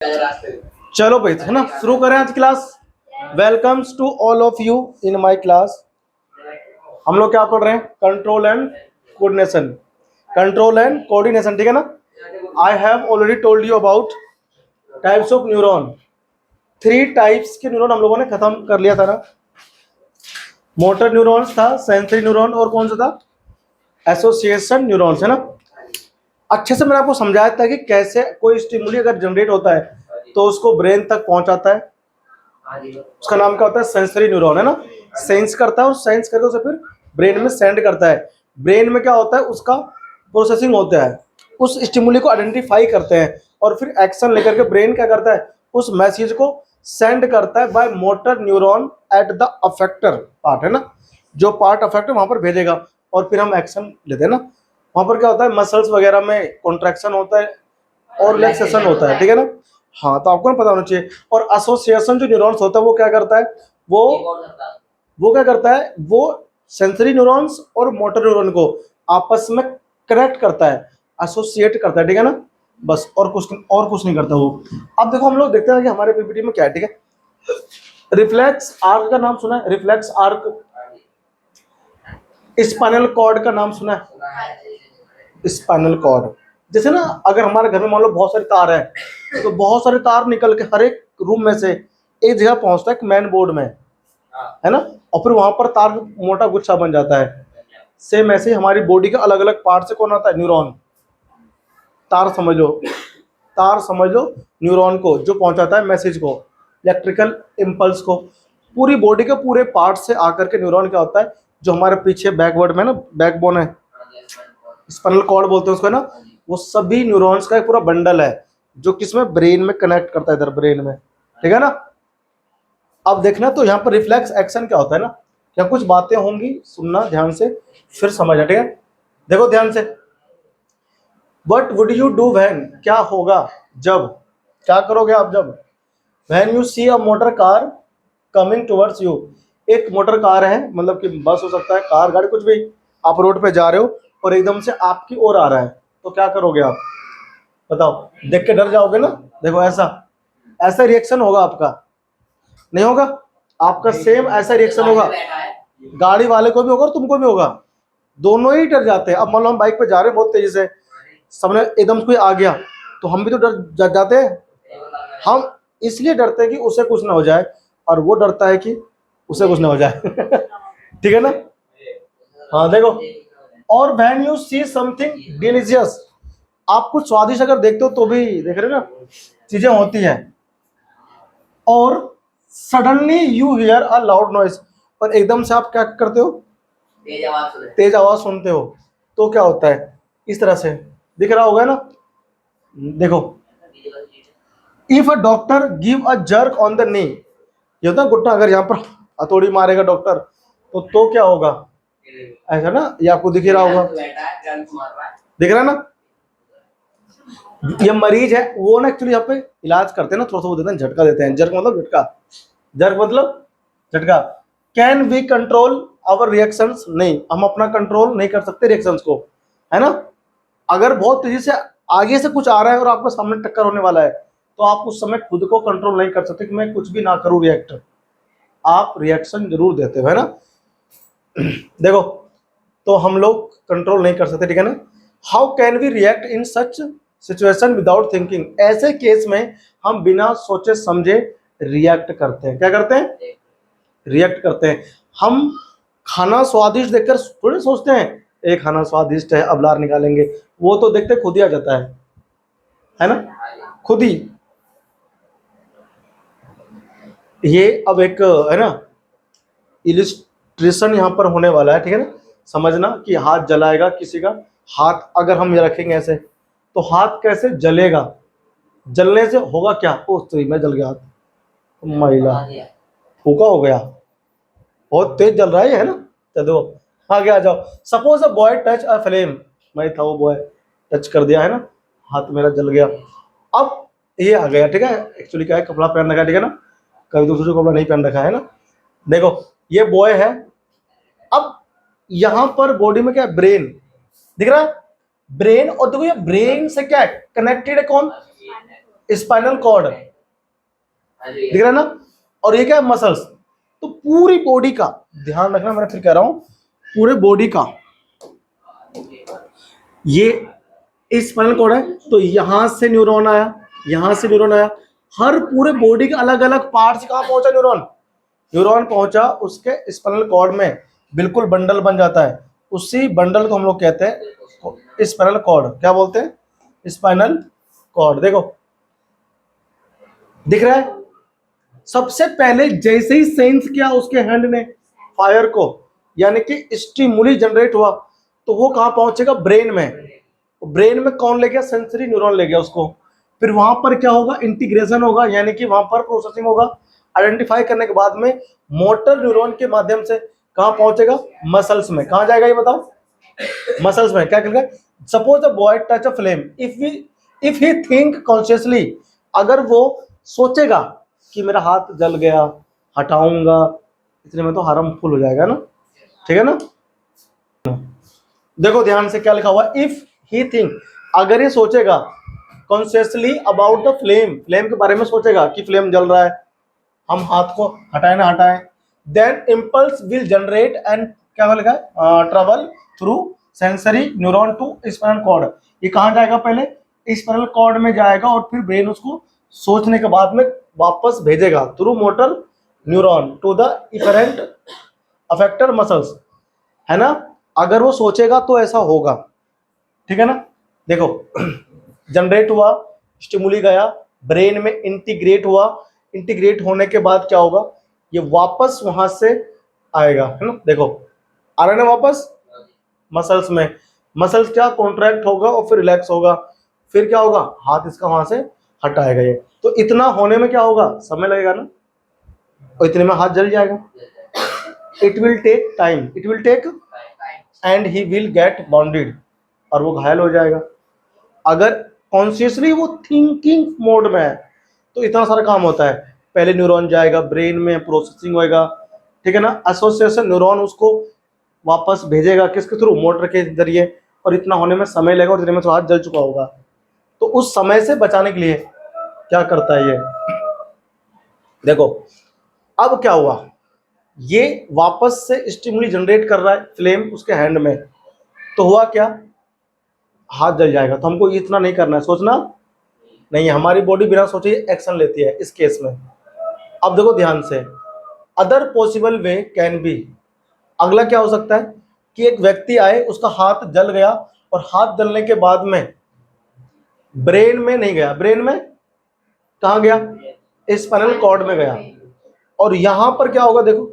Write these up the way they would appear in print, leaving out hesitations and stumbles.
चलो भाई, है ना, शुरू करें आज class. Welcomes to all of you in my class. हम लोग क्या पढ़ रहे हैं? Control and coordination. Control and coordination, ठीक है ना। I have already told you about types of neuron. 3 types के न्यूरॉन हम लोगों ने खत्म कर लिया था ना। मोटर न्यूरॉन्स था, सेंसरी न्यूरॉन, और कौन सा था? एसोसिएशन न्यूरॉन्स, है ना। अच्छे से मैंने आपको समझाया था कि कैसे कोई स्टिमुली अगर जनरेट होता है तो उसको ब्रेन तक पहुंचाता है। उसका नाम क्या होता है? सेंसरी न्यूरॉन, है ना। सेंस करता है और सेंस करके उसे फिर ब्रेन में सेंड करता है। ब्रेन में क्या होता है? उसका प्रोसेसिंग होता है, उस स्टिमुली को आइडेंटिफाई करते हैं और फिर एक्शन लेकर के ब्रेन क्या करता है? उस मैसेज को सेंड करता है by motor neuron at the effector part, है ना। जो पार्ट अफेक्ट है वहां पर भेजेगा और फिर हम एक्शन लेते हैं ना। वहां पर क्या होता है? मसल्स वगैरह में कॉन्ट्रैक्शन होता है और रिलैक्सेशन होता है, ठीक है ना। हाँ, तो आपको ना पता होना चाहिए। और एसोसिएशन जो न्यूरॉन्स होता है वो क्या करता है? वो क्या करता है? वो सेंसरी न्यूरॉन्स और मोटर न्यूरॉन को आपस में कनेक्ट करता है, एसोसिएट करता है, ठीक है ना। बस, और कुछ नहीं करता वो। अब देखो, हम लोग देखते हैं कि हमारे पीपीटी में क्या है, ठीक है। रिफ्लेक्स आर्क का नाम सुना है? Reflex arc. स्पाइनल कॉर्ड का नाम सुना है? Spinal cord. जैसे ना, अगर हमारे घर में मान लो बहुत सारे तार है तो बहुत सारे तार निकल के हर एक रूम में से एक जगह पहुंचता है, एक मेन बोर्ड में, है ना। और फिर वहां पर तार मोटा गुच्छा बन जाता है। सेम ऐसे ही हमारी बॉडी के अलग अलग पार्ट से कौन आता है? न्यूरॉन। तार समझ लो, न्यूरॉन को जो पहुंचाता है मैसेज को, इलेक्ट्रिकल इम्पल्स को। पूरी बॉडी के पूरे पार्ट से आकर के न्यूरॉन क्या होता है? जो हमारे पीछे बैकवर्ड में ना बैकबोन है, स्पाइनल कॉर्ड बोलते हैं उसको, है ना। वो सभी न्यूरॉन्स का एक पूरा बंडल है जो किसमें? ब्रेन में कनेक्ट करता है, इधर ब्रेन में, ठीक है ना। अब देखना, तो यहाँ पर रिफ्लेक्स एक्शन क्या होता है ना, क्या कुछ बातें होंगी, सुनना ध्यान से फिर समझना, ठीक है। देखो ध्यान से। What would you do when, क्या होगा जब, क्या करोगे आप जब? When you see a motor car coming towards you. एक मोटर कार है, मतलब कि बस हो सकता है, कार, गाड़ी, कुछ भी। आप रोड पे जा रहे हो और एकदम से आपकी ओर आ रहा है, तो क्या करोगे आप? बताओ। देख के डर जाओगे ना। देखो, ऐसा ऐसा रिएक्शन होगा आपका, नहीं होगा? आपका सेम ऐसा रिएक्शन होगा, गाड़ी वाले को भी होगा और तुमको भी होगा। दोनों ही डर जाते हैं। अब मान लो हम बाइक पे जा रहे हैं बहुत तेजी से, सामने एकदम कोई आ गया तो हम भी तो डर जाते हैं। हम इसलिए डरते हैं कि उसे कुछ ना हो जाए, और वो डरता है कि उसे कुछ ना हो जाए। ठीक है ना। हाँ देखो, और when you see something delicious, आप कुछ स्वादिष्ट अगर देखते हो तो भी, देख रहे हो ना, चीजें होती हैं। और suddenly you here a loud noise, और एकदम से आप क्या करते हो? तेज आवाज सुनते हो। तो क्या होता है? इस तरह से दिख रहा होगा ना। देखो, if a doctor give a jerk on the knee, ये होता है घुटना, अगर यहाँ पर हथौड़ी मारेगा डॉक्टर तो क्या होगा? ऐसा ना, ये आपको दिख ही रहा होगा, दिख रहा है ना। ये मरीज है, वो ना एक्चुअली यहाँ पे इलाज करते हैं ना, थोड़ा सा वो देते हैं, झटका देते हैं। जर्क मतलब झटका, जर्क मतलब झटका। Can we control our reactions? नहीं, हम अपना कंट्रोल नहीं कर सकते रिएक्शंस को, है ना। अगर बहुत तेजी से आगे से कुछ आ रहा है और आपके सामने टक्कर होने वाला है तो आप उस समय खुद को कंट्रोल नहीं कर सकते कि मैं कुछ भी ना करूं रिएक्ट। आप रिएक्शन जरूर देते हो, है ना। देखो, तो हम लोग कंट्रोल नहीं कर सकते, ठीक है ना। How can we react in such situation without thinking? ऐसे केस में हम बिना सोचे समझे रिएक्ट करते हैं। क्या करते हैं? रिएक्ट करते हैं। हम खाना स्वादिष्ट देखकर थोड़ी सोचते हैं ये खाना स्वादिष्ट है, अब लार निकालेंगे। वो तो देखते खुद ही आ जाता है ना, खुद ही। ये अब एक, है ना, इलिस्ट्रेशन यहाँ पर होने वाला है, ठीक है ना। समझना कि हाथ जलाएगा किसी का, हाथ अगर हम ये रखेंगे ऐसे तो हाथ कैसे जलेगा? जलने से होगा क्या? ओ तो मैं जल गया हाथ, महिला फूका हो गया, बहुत तेज जल रहा है ना। चलो आगे आ जाओ। Suppose a boy touch a flame, मैं था वो बॉय, टच कर दिया, है ना, हाथ मेरा जल गया। अब ये आ गया, ठीक है। एक्चुअली क्या है, कपड़ा पहन रखा है, ठीक है ना, कभी दूसरे कपड़ा नहीं पहन रखा है ना। देखो, ये बॉय है। अब यहां पर बॉडी में क्या है? ब्रेन दिख रहा है, ब्रेन। और देखो, ये ब्रेन से क्या है कनेक्टेड है? कौन? स्पाइनल कॉर्ड दिख रहा है ना, और ये क्या है, मसल्स। तो पूरी बॉडी का ध्यान रखना, मैं फिर कह रहा हूं, पूरे बॉडी का ये स्पाइनल कॉर्ड है, तो यहां से न्यूरॉन आया, यहां से न्यूरॉन आया, हर पूरे बॉडी के अलग अलग पार्ट्स कहां पहुंचा न्यूरॉन, न्यूरॉन पहुंचा उसके स्पाइनल कॉर्ड में, बिल्कुल बंडल बन जाता है, उसी बंडल को हम लोग कहते हैं स्पाइनल कॉर्ड। क्या बोलते हैं, स्पाइनल कॉर्ड। देखो दिख रहा है, सबसे पहले जैसे ही सेंस किया उसके हैंड ने फायर को, यानी कि स्टिमुली जनरेट हुआ, तो वो कहां पहुंचेगा, ब्रेन में। ब्रेन में कौन ले गया, सेंसरी न्यूरॉन ले गया उसको। फिर वहां पर क्या होगा, इंटीग्रेशन होगा, यानी कि वहां पर प्रोसेसिंग होगा, आइडेंटिफाई करने के बाद में मोटर न्यूरॉन के माध्यम से कहां पहुंचेगा, मसल्स में। कहां जाएगा ये बताओ, मसल्स में। क्या करेगा, suppose the boy touch a flame, if he think consciously, अगर वो सोचेगा कि मेरा हाथ जल गया, हटाऊंगा, इतने में तो हार्मफुल हो जाएगा ना, ठीक है ना। देखो ध्यान से क्या लिखा हुआ, इफ ही थिंक, अगर ये सोचेगा consciously about the flame, flame के बारे में सोचेगा कि फ्लेम जल रहा है, हम हाथ को हटाए ना हटाएं, then impulse will generate and क्या लिखा है, travel through sensory neuron to spinal cord. ये कहां जाएगा, पहले स्पाइनल कॉर्ड में जाएगा और फिर ब्रेन उसको सोचने के बाद में वापस भेजेगा through motor neuron to the efferent effector muscles, है ना। अगर वो सोचेगा तो ऐसा होगा, ठीक है ना। देखो जनरेट हुआ, स्टिमुली गया, ब्रेन में इंटीग्रेट हुआ, इंटीग्रेट होने के बाद क्या होगा, ये वापस वहां से आएगा, है ना। देखो आ रहा है ना वापस मसल्स में, मसल्स क्या कॉन्ट्रैक्ट होगा और फिर रिलैक्स होगा, फिर क्या होगा, हाथ इसका वहां से हटाएगा ये। तो इतना होने में क्या होगा, समय लगेगा ना, और इतने में हाथ जल जाएगा। It will take time, it will take and he will get wounded, और वो घायल हो जाएगा। अगर कॉन्शियसली वो थिंकिंग मोड में है तो इतना सारा काम होता है, पहले न्यूरॉन जाएगा ब्रेन में, प्रोसेसिंग होएगा, ठीक है ना, एसोसिएशन न्यूरॉन उसको वापस भेजेगा किसके थ्रू, मोटर के जरिए, और इतना होने में समय लगेगा, और इतने में तो हाथ जल चुका होगा। तो उस समय से बचाने के लिए क्या करता है ये, देखो अब क्या हुआ, ये वापस से स्टिमुली जनरेट कर रहा है, फ्लेम उसके हैंड में, तो हुआ क्या, हाथ जल जाएगा। तो हमको इतना नहीं करना है, सोचना नहीं है, हमारी बॉडी बिना सोचे एक्शन लेती है इस केस में। अब देखो ध्यान से, other possible way can be, अगला क्या हो सकता है कि एक व्यक्ति आए, उसका हाथ जल गया, और हाथ जलने के बाद में ब्रेन में नहीं गया, ब्रेन में कहाँ गया, स्पाइनल कॉर्ड में गया, और यहां पर क्या होगा, देखो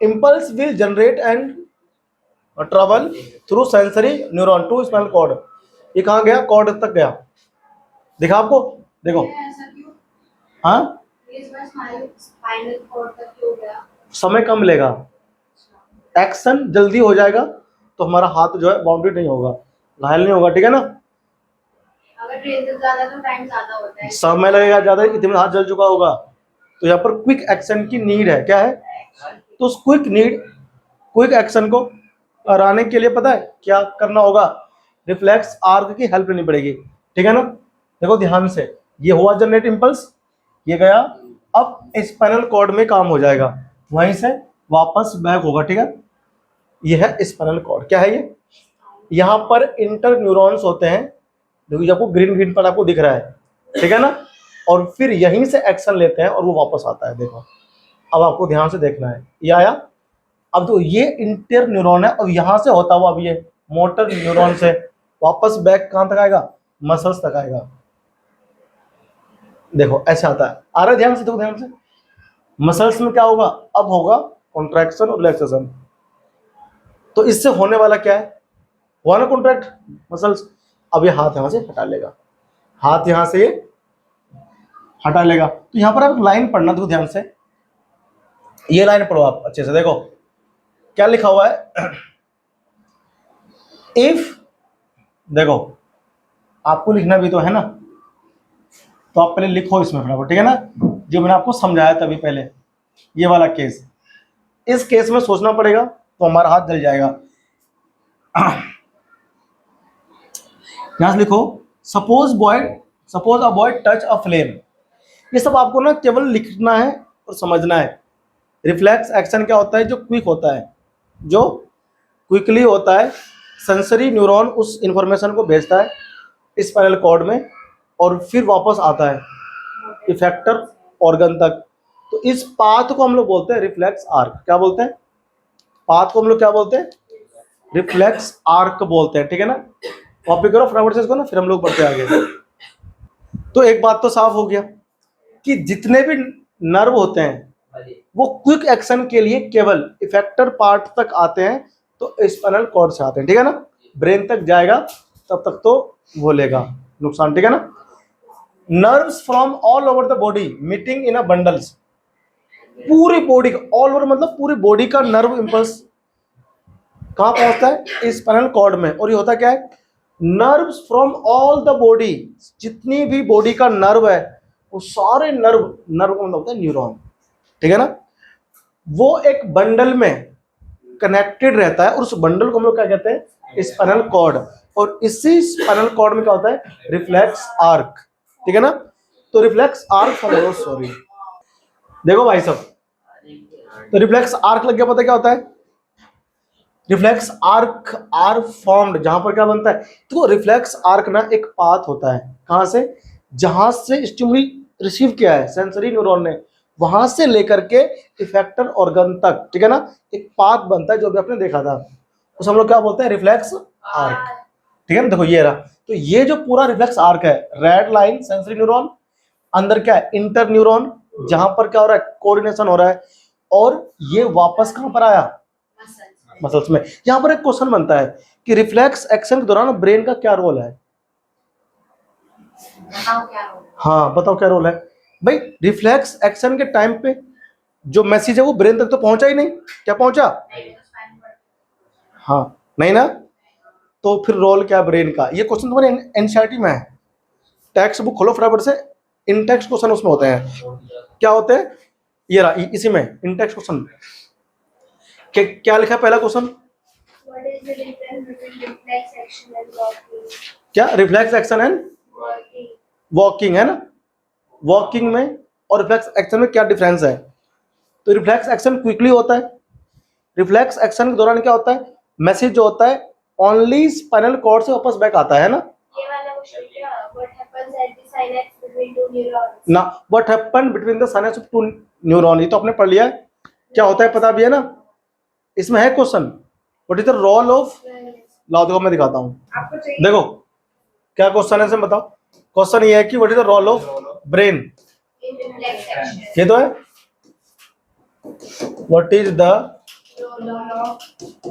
impulse will generate and travel through sensory neuron to spinal cord. ये कहाँ गया, कॉर्ड तक गया, दिखा आपको, देखो हाँ, समय कम लेगा, एक्शन जल्दी हो जाएगा, तो हमारा हाथ जो है बाउंडेड नहीं होगा, घायल नहीं होगा, ठीक है ना। अगर ट्रेन से ज्यादा तो टाइम ज्यादा होता है, समय लगेगा ज्यादा, इतने में हाथ जल चुका होगा। तो यहाँ पर क्विक एक्शन की नीड है, क्या है, तो उस क्विक एक्शन को कराने के लिए पता है क्या करना होगा, रिफ्लेक्स आर्क की हेल्प लेनी पड़ेगी, ठीक है ना। देखो ध्यान से, ये हुआ जनरेट इम्पल्स, ये गया, अब स्पाइनल कॉर्ड में काम हो जाएगा, वहीं से वापस बैक होगा, ठीक है। ये है स्पाइनल कॉर्ड, क्या है ये, यहाँ पर इंटर न्यूरॉन्स होते हैं, देखो आपको ग्रीन ग्रीन पर आपको दिख रहा है, ठीक है ना, और फिर यहीं से एक्शन लेते हैं और वो वापस आता है। देखो अब आपको ध्यान से देखना है, ये आया, अब तो ये इंटर न्यूरॉन है, और यहां से होता हुआ अब ये मोटर न्यूरॉन से वापस बैक कहां तक आएगा, मसल्स तक आएगा। देखो ऐसे आता है, आ रहा है ध्यान से, देखो ध्यान से, मसल्स में क्या होगा, अब होगा कॉन्ट्रैक्शन और रिलैक्सेशन। तो इससे होने वाला क्या है, हुआ ना कॉन्ट्रैक्ट मसल्स, अब ये हाथ यहां से हटा लेगा, हाथ यहां से हटा लेगा। तो यहां पर आप लाइन पढ़ना, देखो ध्यान से, ये लाइन पढ़ो आप अच्छे से, देखो क्या लिखा हुआ है, इफ, देखो आपको लिखना भी तो है ना, तो आप पहले लिखो इसमें फटाफट, ठीक है ना, जो मैंने आपको समझाया था अभी पहले, ये वाला केस, इस केस में सोचना पड़ेगा, तो हमारा हाथ जल जाएगा। यहां से लिखो, suppose boy suppose avoid touch अ फ्लेम। ये सब आपको ना केवल लिखना है और समझना है। रिफ्लेक्स एक्शन क्या होता है? जो क्विक होता है, जो क्विकली होता है। सेंसरी न्यूरॉन उस इंफॉर्मेशन को भेजता है स्पाइनल कॉर्ड में और फिर वापस आता है इफेक्टर ऑर्गन तक। तो इस पाथ को हम लोग बोलते हैं रिफ्लेक्स आर्क। क्या बोलते हैं? पाथ को हम लोग क्या बोलते हैं? रिफ्लेक्स आर्क बोलते हैं। ठीक है ना? कॉपी करो फटाफट से इसको ना, फिर हम लोग बढ़ते आगे। तो एक बात तो साफ हो गया कि जितने भी नर्व होते हैं वो क्विक एक्शन के लिए केवल इफेक्टर पार्ट तक आते हैं, तो स्पाइनल कॉर्ड से आते हैं। ठीक है ना? ब्रेन तक जाएगा तब तक तो वो लेगा नुकसान। ठीक है ना? Nerves from all over the body meeting in a bundles. पूरी बॉडी का, ऑल ओवर मतलब पूरी बॉडी का नर्व इंपल्स कहाँ पहुंचता है? स्पाइनल कॉर्ड में। और ये होता क्या है? Nerves from all the body, जितनी भी बॉडी का नर्व है वो सारे नर्व, नर्व का मतलब होता है न्यूरॉन। ठीक है ना? वो एक बंडल में कनेक्टेड रहता है और उस बंडल को हम लोग क्या कहते हैं? Spinal cord. और इसी स्पाइनल कॉर्ड में क्या होता है? Reflex arc. ठीक है ना? तो रिफ्लेक्स आर्क सॉरी, देखो भाई साहब, तो रिफ्लेक्स आर्क लग गया, पता क्या होता है? रिफ्लेक्स आर्क आर फॉर्म्ड, जहां पर क्या बनता है? तो रिफ्लेक्स आर्क ना एक पाथ होता है। कहां से? जहां से स्टिमुली रिसीव किया है सेंसरी न्यूरॉन ने, वहां से लेकर के इफेक्टर ऑर्गन तक। ठीक है ना? एक पाथ बनता है जो भी आपने देखा था, उसे हम लोग क्या बोलते हैं? Reflex arc. ठीक है ना? देखो ये रहा। तो ये जो पूरा रिफ्लेक्स आर्क है, रेड लाइन सेंसरी न्यूरॉन, अंदर क्या है? इंटर न्यूरॉन, जहां पर क्या हो रहा है? कोऑर्डिनेशन हो रहा है। और ये वापस कहां पर आया? मसल्स में। यहां पर एक क्वेश्चन बनता है कि रिफ्लेक्स एक्शन के दौरान ब्रेन का क्या रोल है? हाँ बताओ क्या रोल है भाई? रिफ्लेक्स एक्शन के टाइम पे जो मैसेज है वो ब्रेन तक तो पहुंचा ही नहीं। क्या पहुंचा? हाँ नहीं ना? तो फिर रोल क्या ब्रेन का? ये क्वेश्चन तुम्हारे एनसीईआरटी में है। टेक्स्ट बुक खोलो फटाफट से, इन टेक्स्ट क्वेश्चन उसमें होते हैं। क्या होते हैं? ये रहा, इसी में इन टेक्स्ट क्वेश्चन क्या लिखा है? पहला question What is the difference between reflex action and walking? क्या? Reflex action and Walking. Walking, है ना? वॉकिंग में और रिफ्लेक्स एक्शन में क्या डिफरेंस है? तो रिफ्लेक्स एक्शन क्विकली होता है। रिफ्लेक्स एक्शन के दौरान क्या होता है? मैसेज जो होता है ओनली स्पाइनल कॉर्ड से वापस बैक आता है ना? ये वाला क्वेश्चन क्या? What happens at the synapse between two neurons? ना, what happen between the synapse of two neuron, ये तो आपने पढ़ लिया है। क्या होता है पता भी है ना? इसमें है question, what is the role of, लाओ देखो मैं दिखाता हूँ। आपको चाहिए? देखो क्या क्वेश्चन है, बताओ। क्वेश्चन ये है कि what is the role of brain, In reflex action. ये तो है। What is the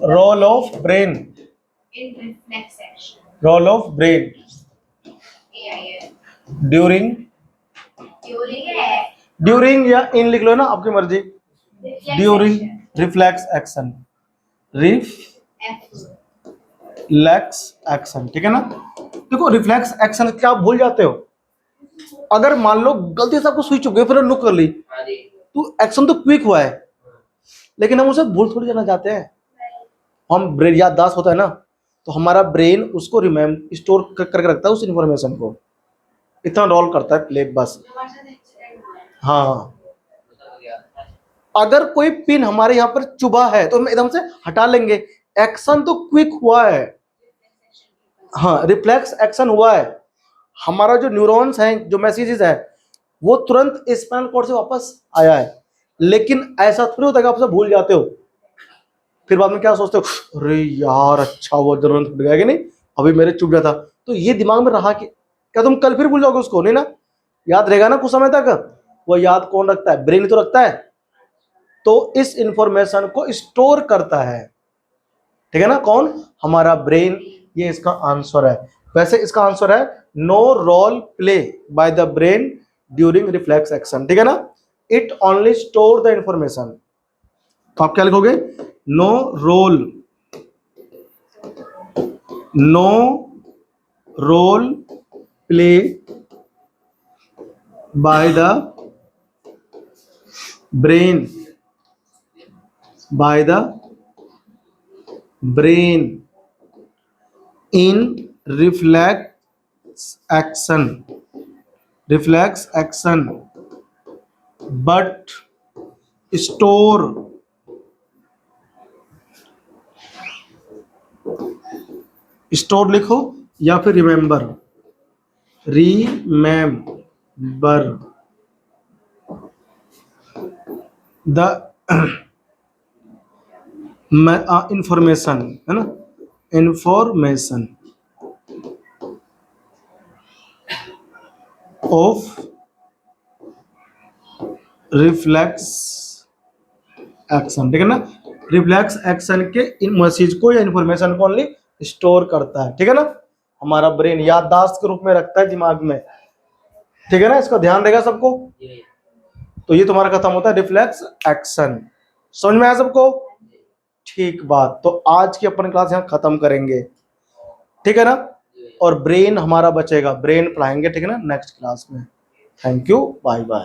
role of brain, In reflex action. Role of brain Yeah. During, During है. ड्यूरिंग या इन लिख लो ना, आपकी मर्जी। Reflex during action. Reflex action, reflex action. ठीक है ना? देखो रिफ्लेक्स एक्शन क्या आप भूल जाते हो? अगर मान लो गलती से आपको सुई चुप गई, फिर लुक कर ली, तो एक्शन तो क्विक हुआ है, लेकिन हम उसे भूल थोड़ी जाना चाहते हैं। हम ब्रेन याददाश्त होता है ना, तो हमारा ब्रेन उसको रिमेम्बर स्टोर करके रखता है उस इंफॉर्मेशन को, इतना रोल करता है प्ले बस। हाँ, अगर कोई पिन हमारे यहाँ पर चुभा है तो हम एकदम से हटा लेंगे, एक्शन तो क्विक हुआ है। हाँ, रिफ्लेक्स एक्शन हुआ है। हमारा जो न्यूरॉन्स हैं, जो मैसेजेस है, वो तुरंत स्पाइनल कॉर्ड से वापस आया है। लेकिन ऐसा थोड़ी होता है कि आप उसे भूल जाते हो, फिर बाद में क्या सोचते हो, अरे यार अच्छा वो जरूरत पड़ गया कि नहीं, अभी मेरे चुभ गया था। तो ये दिमाग में रहा कि क्या तुम कल फिर भूल जाओगे उसको? नहीं ना, याद रहेगा ना कुछ समय तक। वो याद कौन रखता है? ब्रेन तो रखता है। तो इस इंफॉर्मेशन को स्टोर करता है। ठीक है ना? कौन? हमारा ब्रेन। ये इसका आंसर है। वैसे इसका आंसर है no role play by the brain during reflex action. ठीक है ना? It only store the information. तो आप क्या लिखोगे? No role, no role play by the brain, by the brain in reflex action, reflex action but store store लिखो या फिर रिमेंबर द इंफॉर्मेशन है ना, इंफॉर्मेशन ऑफ रिफ्लेक्स एक्शन, ठीक है ना। रिफ्लेक्स एक्शन के इन मैसेज को या इंफॉर्मेशन को ओनली स्टोर करता है, ठीक है ना। हमारा ब्रेन याददाश्त के रूप में रखता है दिमाग में, ठीक है ना, इसका ध्यान रहेगा सबको। तो ये तुम्हारा खत्म होता है रिफ्लेक्स एक्शन। समझ में आया सबको? ठीक बात। तो आज की अपन क्लास यहाँ खत्म करेंगे, ठीक है ना। और ब्रेन हमारा बचेगा, ब्रेन पढ़ाएंगे, ठीक है ना, नेक्स्ट क्लास में। Thank you, bye bye.